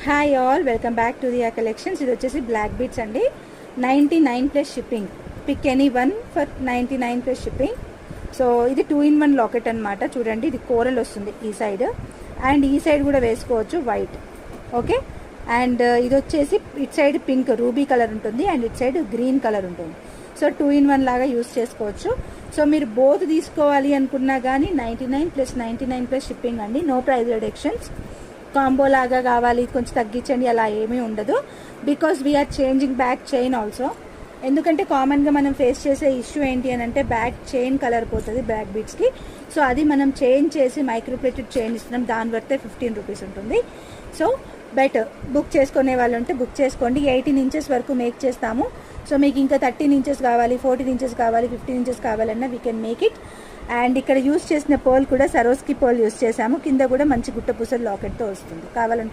Hi all, welcome back to Diya collections. ఇది వచ్చేసి black beats అండి. 99+ shipping. Pick any one for 99+ shipping. So ఇది 2-in-1 locket అనమాట. చూడండి, ఇది కోరల్ వస్తుంది ఈ సైడ్, అండ్ ఈ సైడ్ కూడా వేసుకోవచ్చు వైట్. ఓకే, అండ్ ఇది వచ్చేసి it side pink ruby colour ఉంటుంది, and it side green colour ఉంటుంది. సో 2-in-1 లాగా యూస్ చేసుకోవచ్చు. సో మీరు బోత్ తీసుకోవాలి అనుకున్నా కానీ 99+99+ షిప్పింగ్ అండి. No price reductions. కాంబో లాగా కావాలి, కొంచెం తగ్గించండి, అలా ఏమీ ఉండదు. Because we are changing back chain also. ఎందుకంటే కామన్గా మనం ఫేస్ చేసే ఇష్యూ ఏంటి అని అంటే బ్యాక్ చైన్ కలర్ పోతుంది బ్లాక్ బీట్స్కి. సో అది మనం చేంజ్ చేసి మైక్రోప్లేటెడ్ చైన్ ఇస్తున్నాం. దాని వర్తే 15 రూపీస్ ఉంటుంది. సో బెటర్ బుక్ చేసుకునే వాళ్ళు ఉంటే బుక్ చేసుకోండి. 18 ఇంచెస్ వరకు మేక్ చేస్తాము. సో మీకు ఇంకా 13 ఇంచెస్ కావాలి, 14 ఇంచెస్ కావాలి, 15 ఇంచెస్ కావాలన్నా we can make it. And ఇక్కడ యూస్ చేసిన పర్ల్ కూడా సరోస్కి పర్ల్ యూస్ చేసాము. కింద కూడా మంచి గుట్ట పూసల లాకెట్తో వస్తుంది. కావాలంటే